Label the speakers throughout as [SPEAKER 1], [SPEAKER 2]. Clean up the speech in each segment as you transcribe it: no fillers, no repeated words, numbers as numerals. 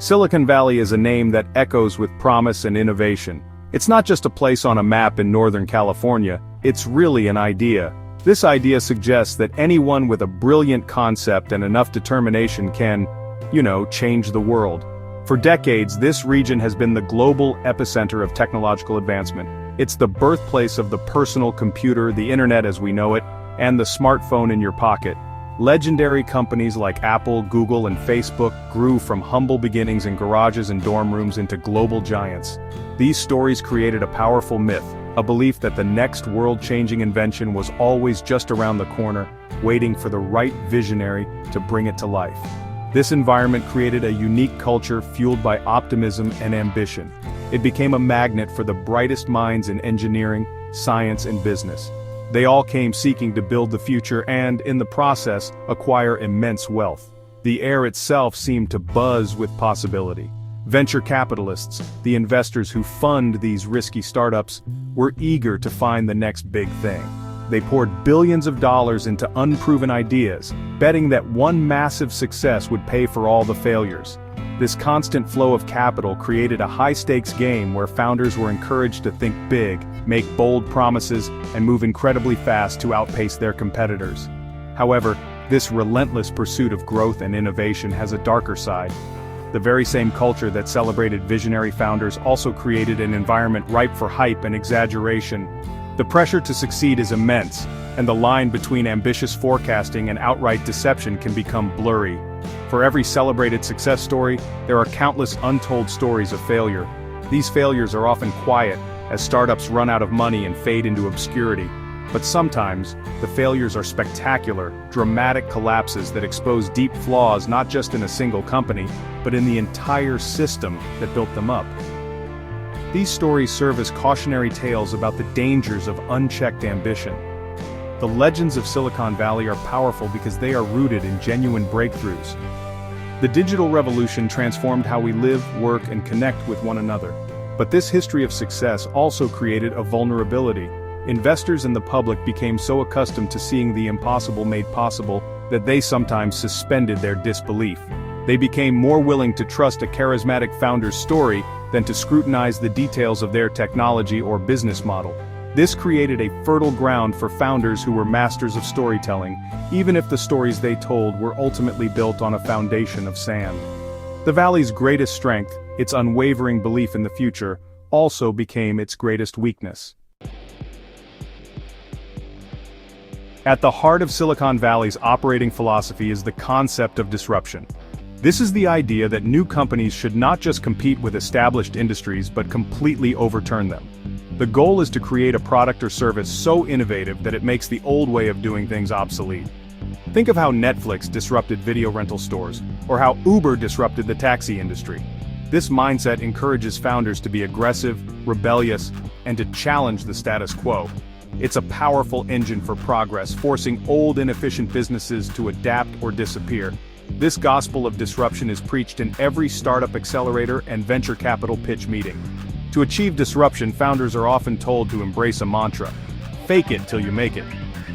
[SPEAKER 1] Silicon Valley is a name that echoes with promise and innovation. It's not just a place on a map in Northern California, it's really an idea. This idea suggests that anyone with a brilliant concept and enough determination can, change the world. For decades, this region has been the global epicenter of technological advancement. It's the birthplace of the personal computer, the internet as we know it, and the smartphone in your pocket. Legendary companies like Apple, Google, and Facebook grew from humble beginnings in garages and dorm rooms into global giants. These stories created a powerful myth, a belief that the next world-changing invention was always just around the corner, waiting for the right visionary to bring it to life. This environment created a unique culture fueled by optimism and ambition. It became a magnet for the brightest minds in engineering, science, and business. They all came seeking to build the future and, in the process, acquire immense wealth. The air itself seemed to buzz with possibility. Venture capitalists, the investors who fund these risky startups, were eager to find the next big thing. They poured billions of dollars into unproven ideas, betting that one massive success would pay for all the failures. This constant flow of capital created a high-stakes game where founders were encouraged to think big, make bold promises, and move incredibly fast to outpace their competitors. However, this relentless pursuit of growth and innovation has a darker side. The very same culture that celebrated visionary founders also created an environment ripe for hype and exaggeration. The pressure to succeed is immense, and the line between ambitious forecasting and outright deception can become blurry. For every celebrated success story, there are countless untold stories of failure. These failures are often quiet, as startups run out of money and fade into obscurity. But sometimes, the failures are spectacular, dramatic collapses that expose deep flaws not just in a single company, but in the entire system that built them up. These stories serve as cautionary tales about the dangers of unchecked ambition. The legends of Silicon Valley are powerful because they are rooted in genuine breakthroughs. The digital revolution transformed how we live, work, and connect with one another. But this history of success also created a vulnerability. Investors and the public became so accustomed to seeing the impossible made possible that they sometimes suspended their disbelief. They became more willing to trust a charismatic founder's story than to scrutinize the details of their technology or business model. This created a fertile ground for founders who were masters of storytelling, even if the stories they told were ultimately built on a foundation of sand. The Valley's greatest strength, its unwavering belief in the future, also became its greatest weakness. At the heart of Silicon Valley's operating philosophy is the concept of disruption. This is the idea that new companies should not just compete with established industries but completely overturn them. The goal is to create a product or service so innovative that it makes the old way of doing things obsolete. Think of how Netflix disrupted video rental stores, or how Uber disrupted the taxi industry. This mindset encourages founders to be aggressive, rebellious, and to challenge the status quo. It's a powerful engine for progress, forcing old inefficient businesses to adapt or disappear. This gospel of disruption is preached in every startup accelerator and venture capital pitch meeting. To achieve disruption, founders are often told to embrace a mantra: fake it till you make it.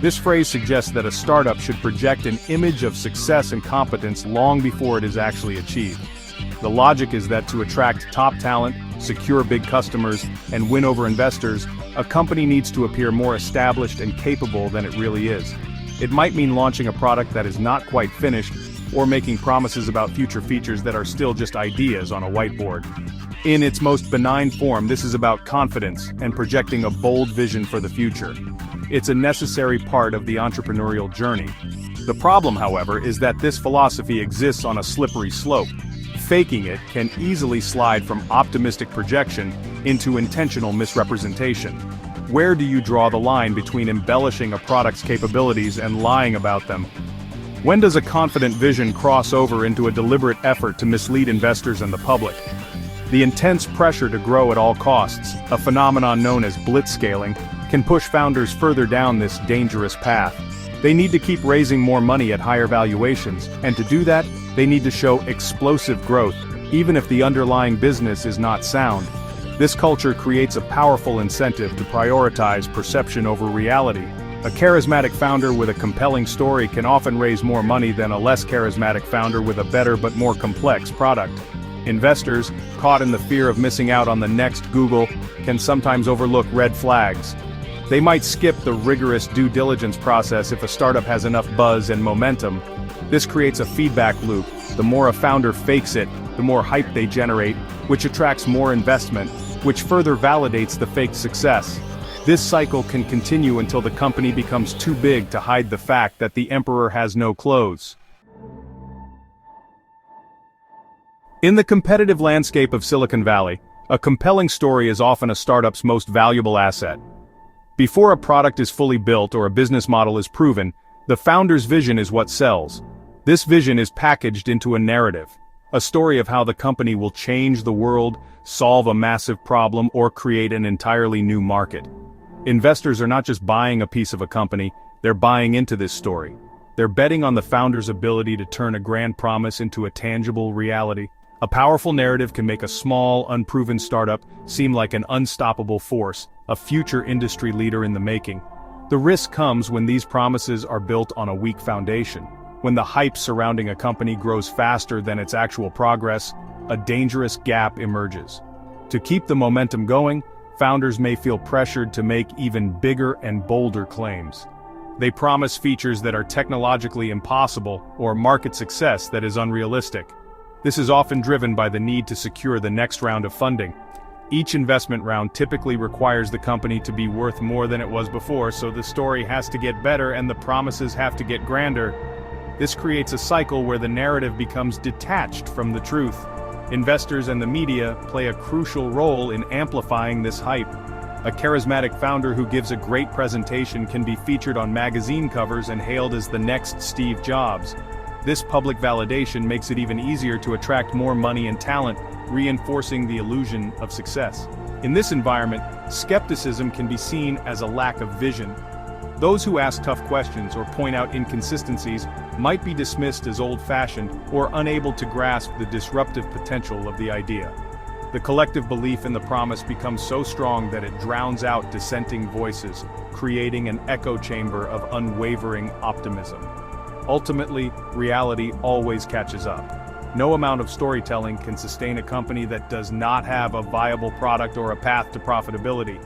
[SPEAKER 1] This phrase suggests that a startup should project an image of success and competence long before it is actually achieved. The logic is that to attract top talent, secure big customers, and win over investors, a company needs to appear more established and capable than it really is. It might mean launching a product that is not quite finished, or making promises about future features that are still just ideas on a whiteboard. In its most benign form, this is about confidence and projecting a bold vision for the future. It's a necessary part of the entrepreneurial journey. The problem, however, is that this philosophy exists on a slippery slope. Faking it can easily slide from optimistic projection into intentional misrepresentation. Where do you draw the line between embellishing a product's capabilities and lying about them? When does a confident vision cross over into a deliberate effort to mislead investors and the public? The intense pressure to grow at all costs, a phenomenon known as blitzscaling, can push founders further down this dangerous path. They need to keep raising more money at higher valuations, and to do that, they need to show explosive growth, even if the underlying business is not sound. This culture creates a powerful incentive to prioritize perception over reality. A charismatic founder with a compelling story can often raise more money than a less charismatic founder with a better but more complex product. Investors, caught in the fear of missing out on the next Google, can sometimes overlook red flags. They might skip the rigorous due diligence process if a startup has enough buzz and momentum. This creates a feedback loop. The more a founder fakes it, the more hype they generate, which attracts more investment, which further validates the faked success. This cycle can continue until the company becomes too big to hide the fact that the emperor has no clothes. In the competitive landscape of Silicon Valley, a compelling story is often a startup's most valuable asset. Before a product is fully built or a business model is proven, the founder's vision is what sells. This vision is packaged into a narrative, a story of how the company will change the world, solve a massive problem, or create an entirely new market. Investors are not just buying a piece of a company, they're buying into this story. They're betting on the founder's ability to turn a grand promise into a tangible reality. A powerful narrative can make a small, unproven startup seem like an unstoppable force, a future industry leader in the making. The risk comes when these promises are built on a weak foundation. When the hype surrounding a company grows faster than its actual progress, a dangerous gap emerges. To keep the momentum going, founders may feel pressured to make even bigger and bolder claims. They promise features that are technologically impossible or market success that is unrealistic. This is often driven by the need to secure the next round of funding. Each investment round typically requires the company to be worth more than it was before, so the story has to get better and the promises have to get grander. This creates a cycle where the narrative becomes detached from the truth. Investors and the media play a crucial role in amplifying this hype. A charismatic founder who gives a great presentation can be featured on magazine covers and hailed as the next Steve Jobs. This public validation makes it even easier to attract more money and talent, reinforcing the illusion of success. In this environment, skepticism can be seen as a lack of vision. Those who ask tough questions or point out inconsistencies might be dismissed as old-fashioned or unable to grasp the disruptive potential of the idea. The collective belief in the promise becomes so strong that it drowns out dissenting voices, creating an echo chamber of unwavering optimism. Ultimately, reality always catches up. No amount of storytelling can sustain a company that does not have a viable product or a path to profitability.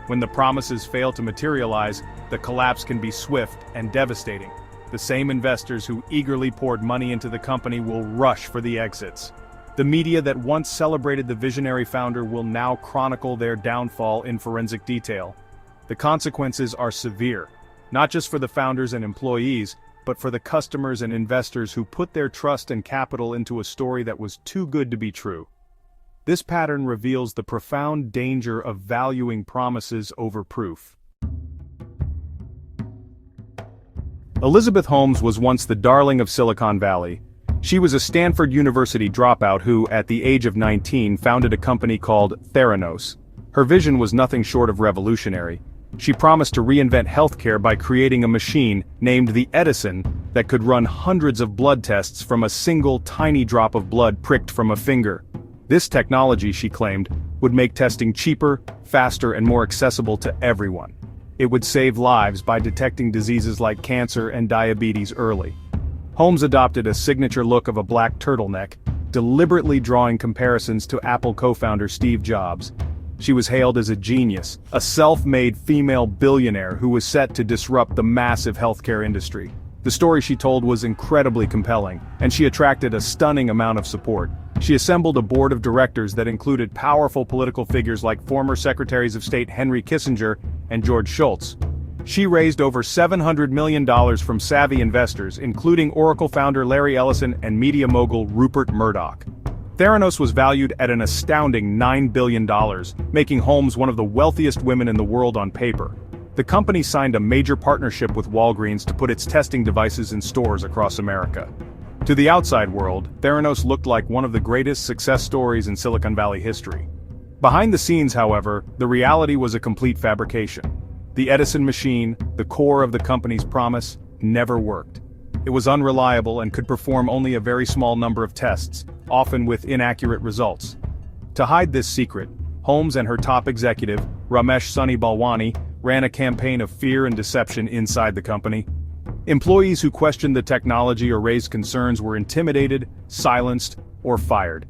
[SPEAKER 1] When the promises fail to materialize, the collapse can be swift and devastating. The same investors who eagerly poured money into the company will rush for the exits. The media that once celebrated the visionary founder will now chronicle their downfall in forensic detail. The consequences are severe, not just for the founders and employees, but for the customers and investors who put their trust and capital into a story that was too good to be true. This pattern reveals the profound danger of valuing promises over proof. Elizabeth Holmes was once the darling of Silicon Valley. She was a Stanford University dropout who, at the age of 19, founded a company called Theranos. Her vision was nothing short of revolutionary. She promised to reinvent healthcare by creating a machine, named the Edison, that could run hundreds of blood tests from a single tiny drop of blood pricked from a finger. This technology, she claimed, would make testing cheaper, faster, and more accessible to everyone. It would save lives by detecting diseases like cancer and diabetes early. Holmes adopted a signature look of a black turtleneck, deliberately drawing comparisons to Apple co-founder Steve Jobs. She was hailed as a genius, a self-made female billionaire who was set to disrupt the massive healthcare industry. The story she told was incredibly compelling, and she attracted a stunning amount of support. She assembled a board of directors that included powerful political figures like former Secretaries of State Henry Kissinger and George Shultz. She raised over $700 million from savvy investors, including Oracle founder Larry Ellison and media mogul Rupert Murdoch. Theranos was valued at an astounding $9 billion, making Holmes one of the wealthiest women in the world on paper. The company signed a major partnership with Walgreens to put its testing devices in stores across America. To the outside world, Theranos looked like one of the greatest success stories in Silicon Valley history. Behind the scenes, however, the reality was a complete fabrication. The Edison machine, the core of the company's promise, never worked. It was unreliable and could perform only a very small number of tests, often with inaccurate results. To hide this secret, Holmes and her top executive, Ramesh Sunny Balwani, ran a campaign of fear and deception inside the company. Employees who questioned the technology or raised concerns were intimidated, silenced, or fired.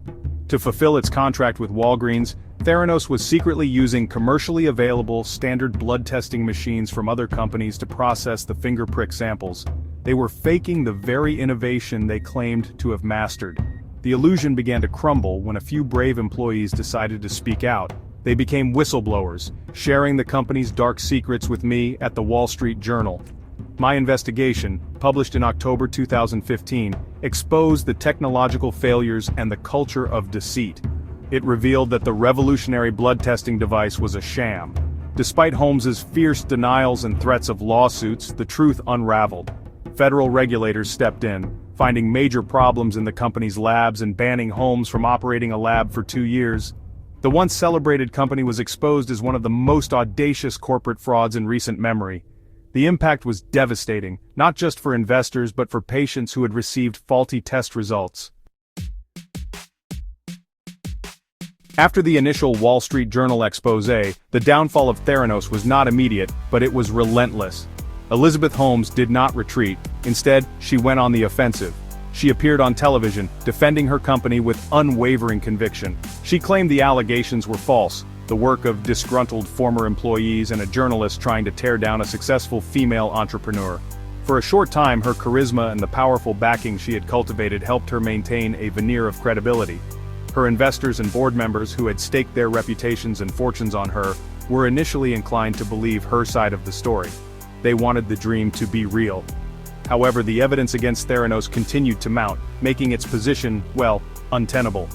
[SPEAKER 1] To fulfill its contract with Walgreens, Theranos was secretly using commercially available standard blood testing machines from other companies to process the finger prick samples. They were faking the very innovation they claimed to have mastered. The illusion began to crumble when a few brave employees decided to speak out. They became whistleblowers, sharing the company's dark secrets with me at the Wall Street Journal. My investigation, published in October 2015, exposed the technological failures and the culture of deceit. It revealed that the revolutionary blood testing device was a sham. Despite Holmes's fierce denials and threats of lawsuits, the truth unraveled. Federal regulators stepped in, finding major problems in the company's labs and banning Holmes from operating a lab for 2 years. The once celebrated company was exposed as one of the most audacious corporate frauds in recent memory. The impact was devastating, not just for investors but for patients who had received faulty test results. After the initial Wall Street Journal expose, the downfall of Theranos was not immediate, but it was relentless. Elizabeth Holmes did not retreat. Instead, she went on the offensive. She appeared on television, defending her company with unwavering conviction. She claimed the allegations were false, the work of disgruntled former employees and a journalist trying to tear down a successful female entrepreneur. For a short time, her charisma and the powerful backing she had cultivated helped her maintain a veneer of credibility. Her investors and board members who had staked their reputations and fortunes on her were initially inclined to believe her side of the story. They wanted the dream to be real. However, the evidence against Theranos continued to mount, making its position, well, untenable.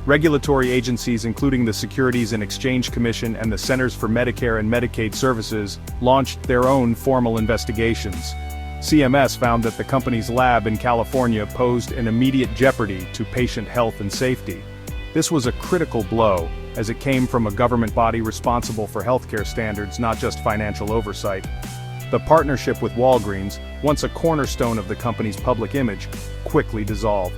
[SPEAKER 1] Regulatory agencies including the Securities and Exchange Commission and the Centers for Medicare and Medicaid Services launched their own formal investigations. CMS found that the company's lab in California posed an immediate jeopardy to patient health and safety. This was a critical blow, as it came from a government body responsible for healthcare standards, not just financial oversight. The partnership with Walgreens, once a cornerstone of the company's public image, quickly dissolved.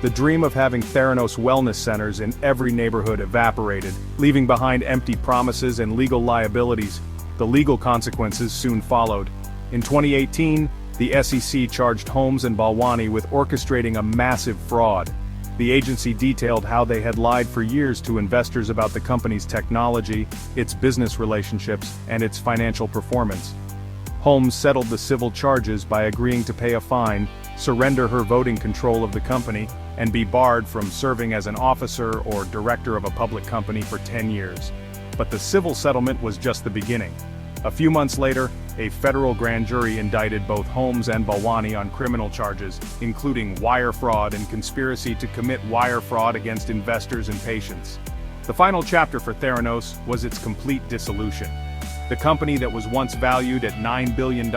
[SPEAKER 1] The dream of having Theranos wellness centers in every neighborhood evaporated, leaving behind empty promises and legal liabilities. The legal consequences soon followed. In 2018, the SEC charged Holmes and Balwani with orchestrating a massive fraud. The agency detailed how they had lied for years to investors about the company's technology, its business relationships, and its financial performance. Holmes settled the civil charges by agreeing to pay a fine, surrender her voting control of the company, and be barred from serving as an officer or director of a public company for 10 years. But the civil settlement was just the beginning. A few months later, a federal grand jury indicted both Holmes and Balwani on criminal charges, including wire fraud and conspiracy to commit wire fraud against investors and patients. The final chapter for Theranos was its complete dissolution. The company that was once valued at $9 billion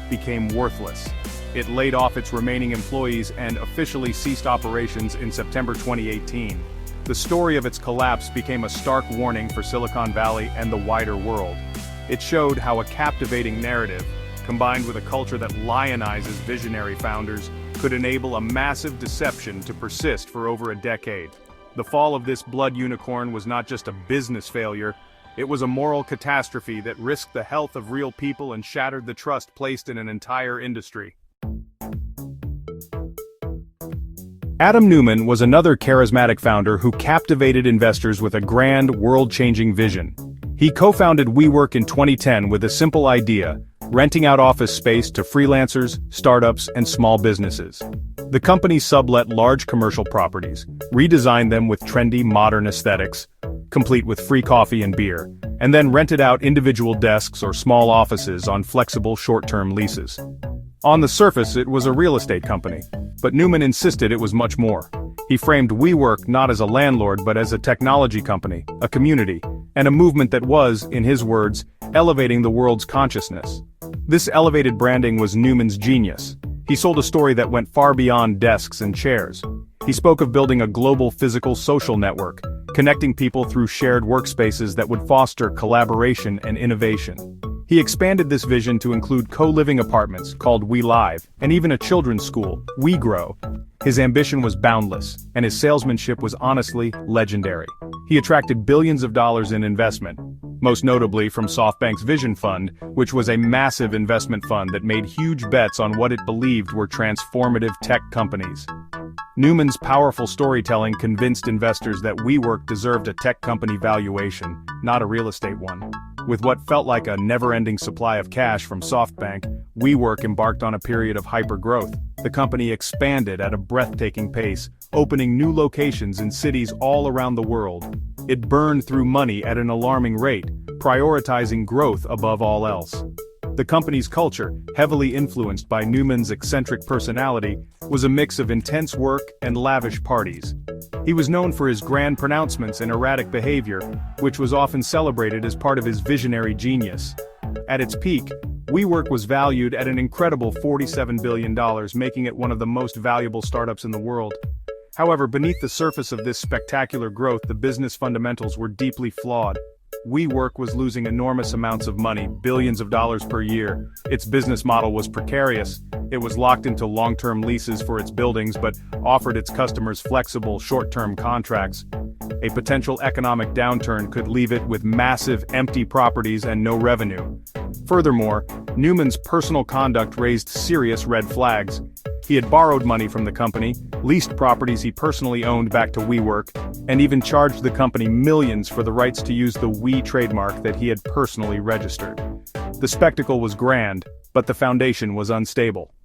[SPEAKER 1] became worthless. It laid off its remaining employees and officially ceased operations in September 2018. The story of its collapse became a stark warning for Silicon Valley and the wider world. It showed how a captivating narrative, combined with a culture that lionizes visionary founders, could enable a massive deception to persist for over a decade. The fall of this blood unicorn was not just a business failure, it was a moral catastrophe that risked the health of real people and shattered the trust placed in an entire industry. Adam Neumann was another charismatic founder who captivated investors with a grand, world-changing vision. He co-founded WeWork in 2010 with a simple idea: renting out office space to freelancers, startups, and small businesses. The company sublet large commercial properties, redesigned them with trendy, modern aesthetics, complete with free coffee and beer, and then rented out individual desks or small offices on flexible short-term leases. On the surface, it was a real estate company, but Neumann insisted it was much more. He framed WeWork not as a landlord but as a technology company, a community, and a movement that was, in his words, elevating the world's consciousness. This elevated branding was Neumann's genius. He sold a story that went far beyond desks and chairs. He spoke of building a global physical social network, connecting people through shared workspaces that would foster collaboration and innovation. He expanded this vision to include co-living apartments, called We Live, and even a children's school, We Grow. His ambition was boundless, and his salesmanship was honestly legendary. He attracted billions of dollars in investment, most notably from SoftBank's Vision Fund, which was a massive investment fund that made huge bets on what it believed were transformative tech companies. Newman's powerful storytelling convinced investors that WeWork deserved a tech company valuation, not a real estate one. With what felt like a never-ending supply of cash from SoftBank, WeWork embarked on a period of hyper-growth. The company expanded at a breathtaking pace, opening new locations in cities all around the world. It burned through money at an alarming rate, prioritizing growth above all else. The company's culture, heavily influenced by Newman's eccentric personality, was a mix of intense work and lavish parties. He was known for his grand pronouncements and erratic behavior, which was often celebrated as part of his visionary genius. At its peak, WeWork was valued at an incredible $47 billion, making it one of the most valuable startups in the world. However, beneath the surface of this spectacular growth, the business fundamentals were deeply flawed. WeWork was losing enormous amounts of money, billions of dollars per year. Its business model was precarious. It was locked into long-term leases for its buildings but offered its customers flexible, short-term contracts. A potential economic downturn could leave it with massive, empty properties and no revenue. Furthermore, Newman's personal conduct raised serious red flags. He had borrowed money from the company, leased properties he personally owned back to WeWork, and even charged the company millions for the rights to use the We trademark that he had personally registered. The spectacle was grand, but the foundation was unstable.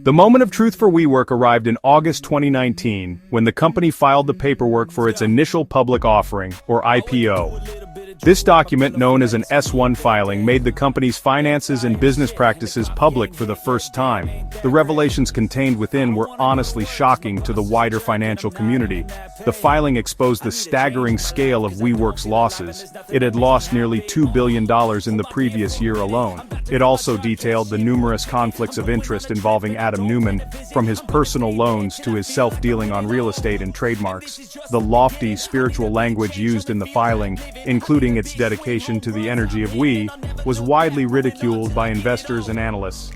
[SPEAKER 1] The moment of truth for WeWork arrived in August 2019, when the company filed the paperwork for its initial public offering, or IPO. This document, known as an S-1 filing, made the company's finances and business practices public for the first time. The revelations contained within were honestly shocking to the wider financial community. The filing exposed the staggering scale of WeWork's losses. It had lost nearly $2 billion in the previous year alone. It also detailed the numerous conflicts of interest involving Adam Neumann, from his personal loans to his self-dealing on real estate and trademarks. The lofty spiritual language used in the filing, including its dedication to the energy of we, was widely ridiculed by investors and analysts.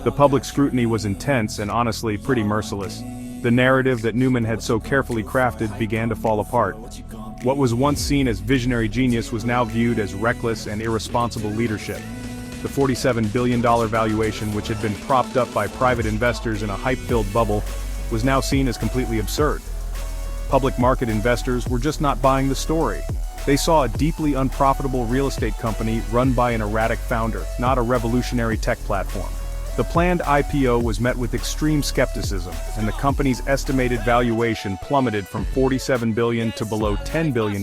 [SPEAKER 1] The public scrutiny was intense and honestly pretty merciless. The narrative that Neumann had so carefully crafted began to fall apart. What was once seen as visionary genius was now viewed as reckless and irresponsible leadership. The $47 billion valuation, which had been propped up by private investors in a hype-filled bubble, was now seen as completely absurd. Public market investors were just not buying the story. They saw a deeply unprofitable real estate company run by an erratic founder, not a revolutionary tech platform. The planned IPO was met with extreme skepticism, and the company's estimated valuation plummeted from $47 billion to below $10 billion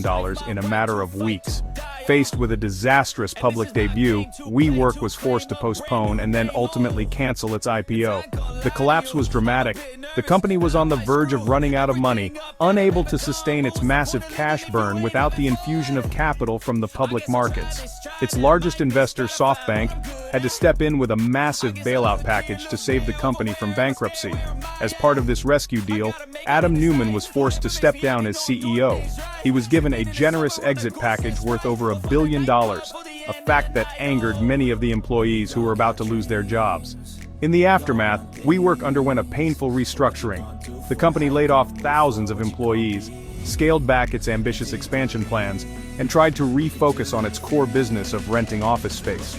[SPEAKER 1] in a matter of weeks. Faced with a disastrous public debut, WeWork was forced to postpone and then ultimately cancel its IPO. The collapse was dramatic. The company was on the verge of running out of money, unable to sustain its massive cash burn without the infusion of capital from the public markets. Its largest investor, SoftBank, had to step in with a massive bailout package to save the company from bankruptcy. As part of this rescue deal, Adam Neumann was forced to step down as CEO. He was given a generous exit package worth over $1 billion, a fact that angered many of the employees who were about to lose their jobs. In the aftermath, WeWork underwent a painful restructuring. The company laid off thousands of employees, scaled back its ambitious expansion plans, and tried to refocus on its core business of renting office space.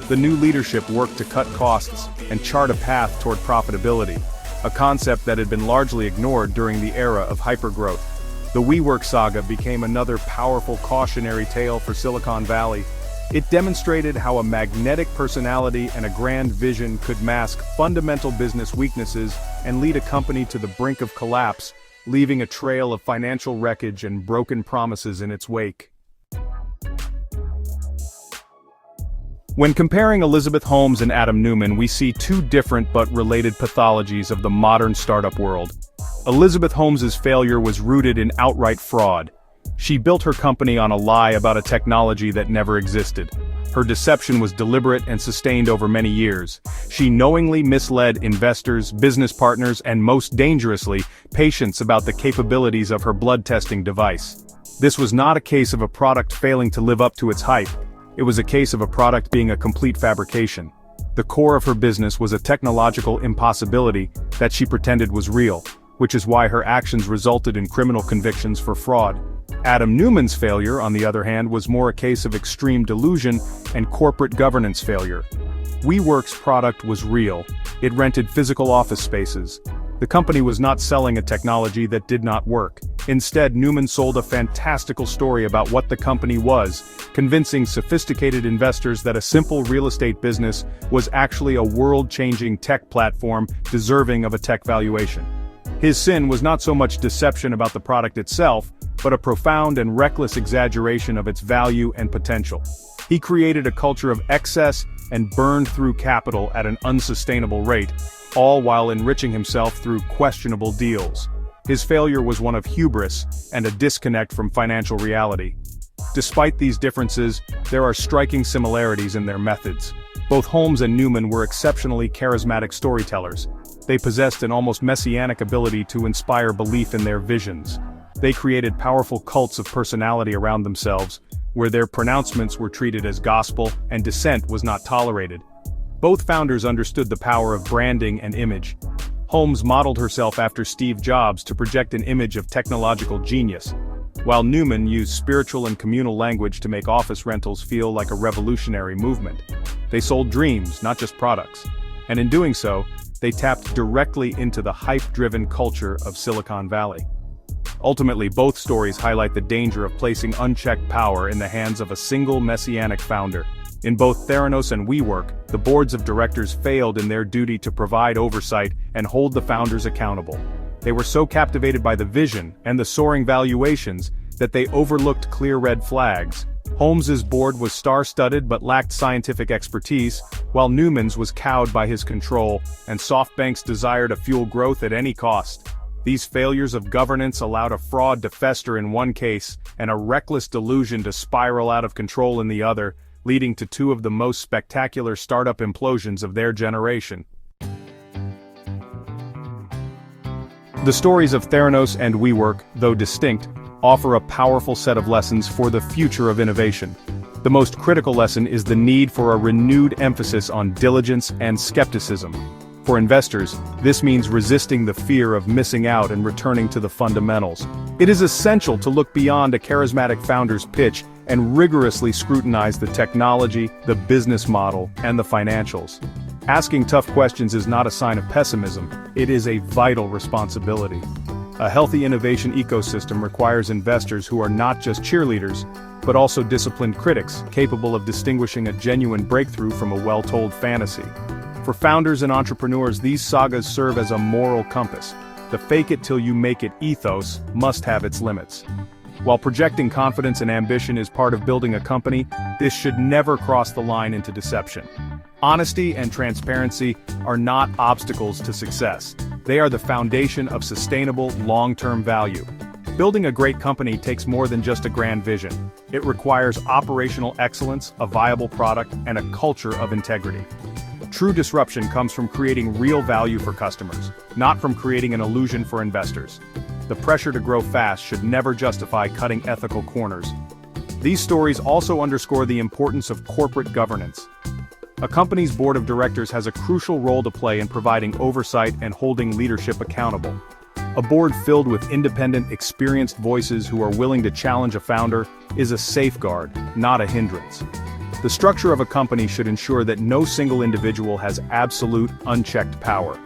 [SPEAKER 1] The new leadership worked to cut costs and chart a path toward profitability, a concept that had been largely ignored during the era of hypergrowth. The WeWork saga became another powerful cautionary tale for Silicon Valley. It demonstrated how a magnetic personality and a grand vision could mask fundamental business weaknesses and lead a company to the brink of collapse, leaving a trail of financial wreckage and broken promises in its wake. When comparing Elizabeth Holmes and Adam Neumann, we see two different but related pathologies of the modern startup world. Elizabeth Holmes's failure was rooted in outright fraud. She built her company on a lie about a technology that never existed. Her deception was deliberate and sustained over many years. She knowingly misled investors, business partners, and most dangerously, patients about the capabilities of her blood testing device. This was not a case of a product failing to live up to its hype. It was a case of a product being a complete fabrication. The core of her business was a technological impossibility that she pretended was real, which is why her actions resulted in criminal convictions for fraud. Adam Neumann's failure, on the other hand, was more a case of extreme delusion and corporate governance failure. WeWork's product was real. It rented physical office spaces. The company was not selling a technology that did not work. Instead, Newman sold a fantastical story about what the company was, convincing sophisticated investors that a simple real estate business was actually a world-changing tech platform deserving of a tech valuation. His sin was not so much deception about the product itself, but a profound and reckless exaggeration of its value and potential. He created a culture of excess and burned through capital at an unsustainable rate, all while enriching himself through questionable deals. His failure was one of hubris and a disconnect from financial reality. Despite these differences, there are striking similarities in their methods. Both Holmes and Newman were exceptionally charismatic storytellers. They possessed an almost messianic ability to inspire belief in their visions. They created powerful cults of personality around themselves, where their pronouncements were treated as gospel and dissent was not tolerated. Both founders understood the power of branding and image. Holmes modeled herself after Steve Jobs to project an image of technological genius, while Newman used spiritual and communal language to make office rentals feel like a revolutionary movement. They sold dreams, not just products. And in doing so, they tapped directly into the hype-driven culture of Silicon Valley. Ultimately, both stories highlight the danger of placing unchecked power in the hands of a single messianic founder. In both Theranos and WeWork, the boards of directors failed in their duty to provide oversight and hold the founders accountable. They were so captivated by the vision and the soaring valuations that they overlooked clear red flags. Holmes's board was star-studded but lacked scientific expertise, while Newman's was cowed by his control, and SoftBank's desire to fuel growth at any cost. These failures of governance allowed a fraud to fester in one case, and a reckless delusion to spiral out of control in the other, leading to two of the most spectacular startup implosions of their generation. The stories of Theranos and WeWork, though distinct, offer a powerful set of lessons for the future of innovation. The most critical lesson is the need for a renewed emphasis on diligence and skepticism. For investors, this means resisting the fear of missing out and returning to the fundamentals. It is essential to look beyond a charismatic founder's pitch and rigorously scrutinize the technology, the business model, and the financials. Asking tough questions is not a sign of pessimism, it is a vital responsibility. A healthy innovation ecosystem requires investors who are not just cheerleaders, but also disciplined critics, capable of distinguishing a genuine breakthrough from a well-told fantasy. For founders and entrepreneurs, these sagas serve as a moral compass. The fake-it-till-you-make-it ethos must have its limits. While projecting confidence and ambition is part of building a company, this should never cross the line into deception. Honesty and transparency are not obstacles to success. They are the foundation of sustainable, long-term value. Building a great company takes more than just a grand vision. It requires operational excellence, a viable product, and a culture of integrity. True disruption comes from creating real value for customers, not from creating an illusion for investors. The pressure to grow fast should never justify cutting ethical corners. These stories also underscore the importance of corporate governance. A company's board of directors has a crucial role to play in providing oversight and holding leadership accountable. A board filled with independent, experienced voices who are willing to challenge a founder is a safeguard, not a hindrance. The structure of a company should ensure that no single individual has absolute, unchecked power.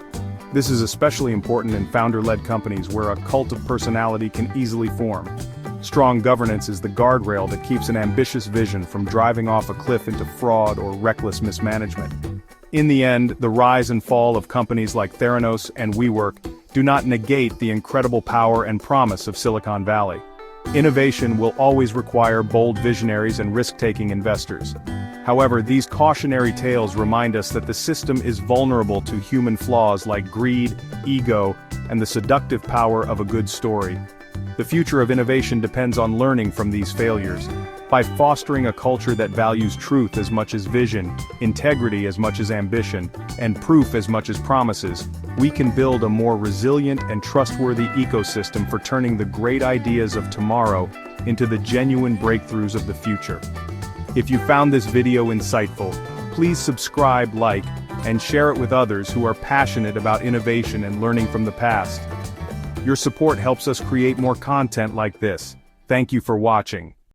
[SPEAKER 1] This is especially important in founder-led companies where a cult of personality can easily form. Strong governance is the guardrail that keeps an ambitious vision from driving off a cliff into fraud or reckless mismanagement. In the end, the rise and fall of companies like Theranos and WeWork do not negate the incredible power and promise of Silicon Valley. Innovation will always require bold visionaries and risk-taking investors. However, these cautionary tales remind us that the system is vulnerable to human flaws like greed, ego, and the seductive power of a good story. The future of innovation depends on learning from these failures. By fostering a culture that values truth as much as vision, integrity as much as ambition, and proof as much as promises, we can build a more resilient and trustworthy ecosystem for turning the great ideas of tomorrow into the genuine breakthroughs of the future. If you found this video insightful, please subscribe, like, and share it with others who are passionate about innovation and learning from the past. Your support helps us create more content like this. Thank you for watching.